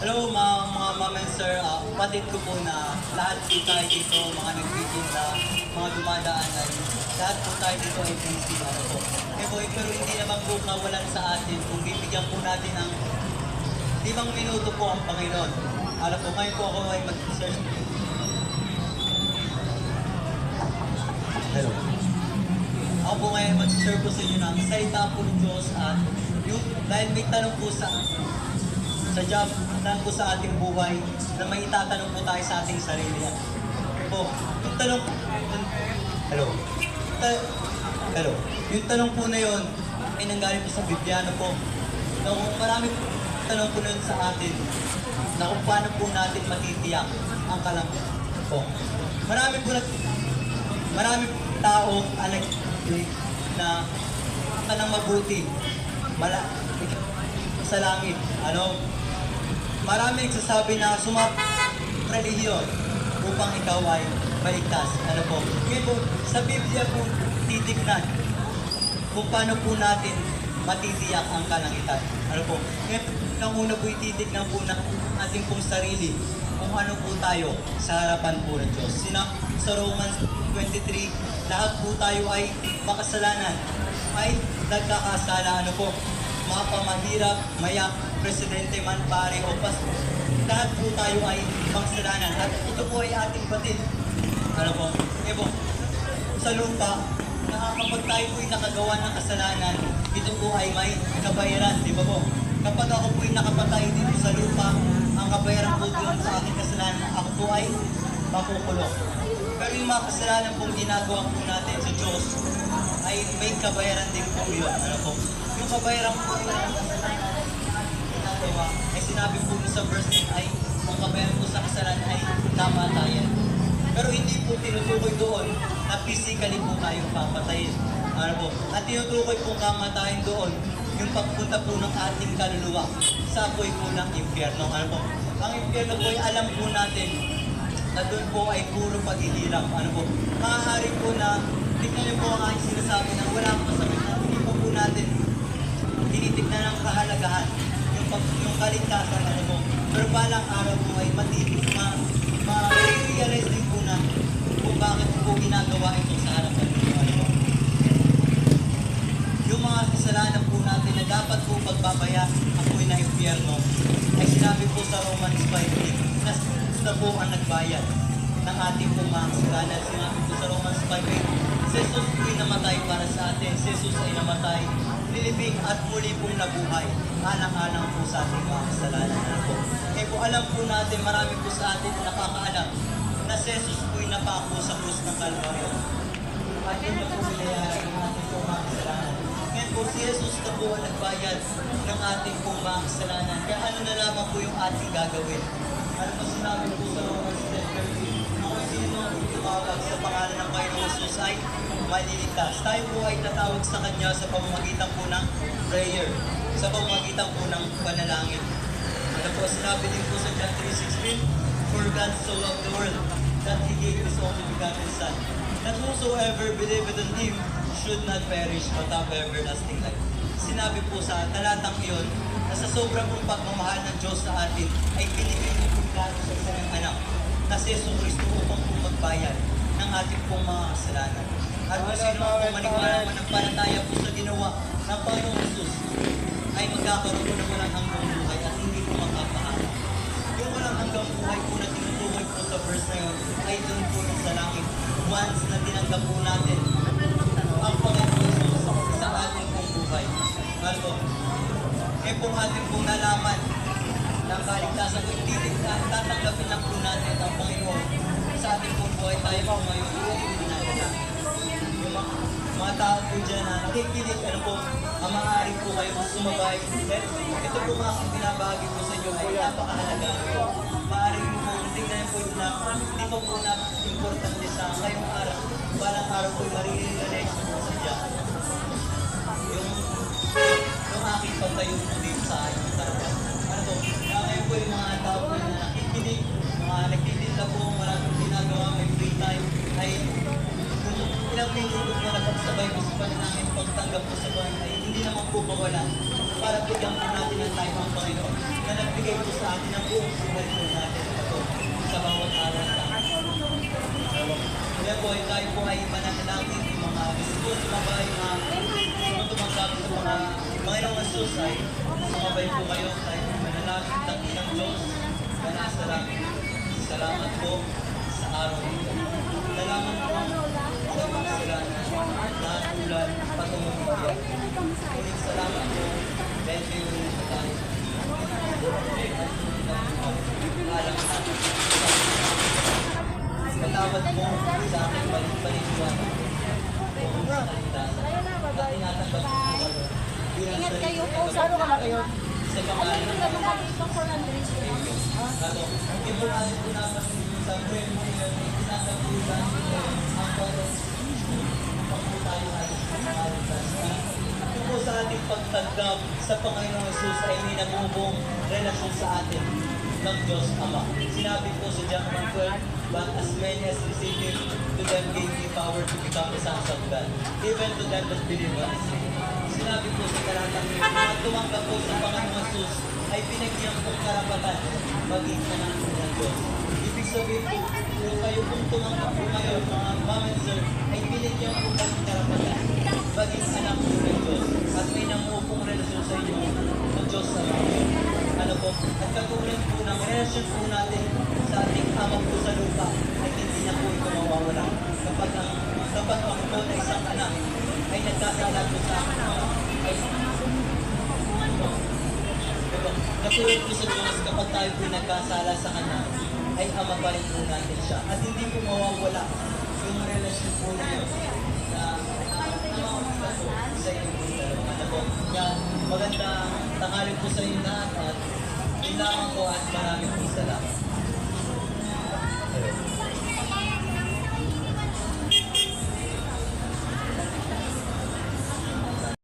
Hello mga ma'am and sir, kapatid ko po na lahat po tayo dito, mga nagtitinda, mga dumadaan ay lahat po tayo dito ay busy. Ano po? Pero hindi naman po kawalan sa atin kung bibigyan po natin ng 5 minuto po ang Panginoon. Ano po, ngayon po ako ay mag-search. Hello. Ako po ngayon mag-share po sa inyo ng salita po ng Diyos at dahil may tanong po sa job, tanong po sa ating buhay na may itatanong po tayo sa ating sarili. Po, yung tanong, hello. Hello. Yung tanong po na yun ay nanggaling po sa Biblia na po. So, marami po tanong po na yun sa atin na kung paano po natin matitiyak ang kalamdaman po. Marami tao na kanang mabuti sa langit. Ano? Marami nagsasabi na relihiyon upang ikaw ay maligtas. Ano po? Ngayon po, sa Biblia po titignan kung paano po natin matitiyak ang kalangitan. Ano po? Ngayon, ang una po ititignan po na ating pong sarili kung ano po tayo sa harapan po ng Diyos. Sa Romans 23, lahat po tayo ay makasalanan, ay nagkakasala. Ano po? Mapamahirap, mayak, presidente man, pare o pastor. Lahat po tayo ay makasalanan. At ito po ay ating batid. Ano po? Po, sa lupa, kapag tayo po ay nakagawa ng kasalanan, ito po ay may kabayaran, di ba po? Kapag ako po ay nakapatay dito sa lupa, ang kabayaran po doon sa aking kasalanan, ako po ay makukulong. Pero yung mga kasalanan pong ginagawa po natin sa Diyos, ay may kabayaran din po yun. Ano po? Yung kabayaran po na ginagawa, ay sinabi po sa verse 10 ay ang kabayaran po sa kasalanan ay kamatayan. Pero hindi po tinutukoy doon na physically po tayong papatayin. Ano po? At tinutukoy po kamatayan doon yung pagpunta po ng ating kaluluwa sa apoy po ng impyerno. Ano po? Ang impyerno po ay alam po natin na doon po ay puro paghihirap. Ano po? Maaari po na tignan niyo po ang aking sinasabi na wala po sa hindi po natin tinitignan ng kahalagahan yung kaligtasan. Ano po? Pero balang araw po ay ma-realize din po na kung bakit po ginagawa ito sa harapan nito. Ano po? Yung mga kasalanan po natin na dapat po pagbabayan apoy na impyerno ay sinabi po sa Romans 5:8 na sila po ang nagbayad ng ating pong mga kasalanan. Sinabi po sa Romans 5:8, si Jesus po'y namatay para sa atin. Si Jesus ay namatay, nilibing at muli pong nabuhay. Alang-alang po sa ating mga kasalanan. Po. Kaya po alam po natin, marami po sa atin na nakakaalam na si Jesus po'y napako sa krus ng Kalbaryo. At yun na po nilayaran ng ating pong mga kasalanan. Ngayon po, si Jesus na po ang nagbayad ng ating pong mga kasalanan. Kaya ano na lamang po yung ating gagawin? Ano po sinabi po sa Romans 10:13? Kung sino ang tumawag sa pangalan ng Panginoong Jesus ay maliligtas. Tayo po ay tatawag sa Kanya sa pamamagitan po ng prayer, sa pamamagitan po ng panalangin. Ano po, sinabi din po sa John 3:16, for God so loved the world that He gave His only begotten Son, that whosoever believeth in Him should not perish but have everlasting life. Sinabi po sa talatang iyon na sa sobrang pong pagmamahal ng Diyos sa atin ay binigay niyo po sa kanyang anak na si Jesus Cristo upang po magbayad ng ating pong mga kasalanan. At kung sino po maniwala manampalataya po sa ginawa ng Panginoong Jesus ay magkakaroon po ng walang hanggang buhay at hindi po makapahamak. Yung walang hanggang buhay po na tinutukoy po sa verse na yun ay doon po sa langit. Once na tinanggap po natin ang Panginoong Jesus sa ating pong buhay. Ano? Eh kung ating pong nalaman ng kaligtasan kung hindi tatanggapin lang po natin ang Panginoon sa ating pong buhay tayo po ngayon. Yung mga tao po dyan na nakikinig, ano po, ang maaari po kayo sumabay. Ito po mga binabahagi po sa inyo ay napakahalaga. Maaari po, tingnan po yung na hindi po po na importante sa ngayong araw. Balang araw po marirealize po sa dyan. Yung aking pagtayo po dito sa aking karapan. Ano po, ngayon po yung mga tao po na nakikinig, mga nagtitinda po, maraming ginagawa, may free time, ay ilang minuto po na pagsabay po sa panalangin pagtanggap po sa buhay ay hindi naman po mawala para bigyan po natin ng time ang Panginoon na nagbigay po sa atin ng buong buhay po natin ito sa bawat araw sa kaya po, tayo po ay mananalangin yung mga gusto sumabay na tumanggap sa mga Panginoong Jesus ay sumabay po kayo tayo po manalangin ng isang Diyos na salamat po sa araw nito. Salamat po sa mga kasalanan na ulan patungong bayan. Ulit salamat po dahil kayo rin sa tayo. Alam natin. Patawad mo sa aking balik-balikwan. Kung sa kaligtasan. At ingatan ba po kayo? Ingat kayo po. Saan ka na kayo? Sa pangalan ng Ano, ibukasin po naman sa prayer mo yun, isasagpunan ang parang pagpo tayo ay maligtas na. Ito po sa ating pagtanggap sa Panginoong Jesus ay may namubong relasyon sa atin ng Diyos Ama. Sinabi po sa John 1:12, but as many as receive Him, to them gave He power to become the sons of God, even to them that believe on His name. Sinabi po sa talatang yun, at tumanggap po sa Panginoong Jesus ay pinagyan pong karapatan maging anak ng Diyos. Ibig sabihin po, kung kayo pong tumanggap po kayo, mga mom and sir, ay pinagyan po kayong karapatan maging anak po ng Diyos. At may namuupong relasyon sa inyo ng Diyos sa mga. Ano po, at katulad po ng relasyon po natin sa ating ama po sa lupa ay hindi na po ito mawawala. Kapag ako po na isang anak ay nagkasala po sa akin ay katulad po sa Diyos kapag tayo po nagkasala sa Kanya ay ama pa rin po natin siya at hindi po mawawala yung relasyon po niyo na namamagitan po sa inyo po dalawa. Ano po, kaya magandang tanghali po sa inyo lahat at yun lamang po at maraming po salamat.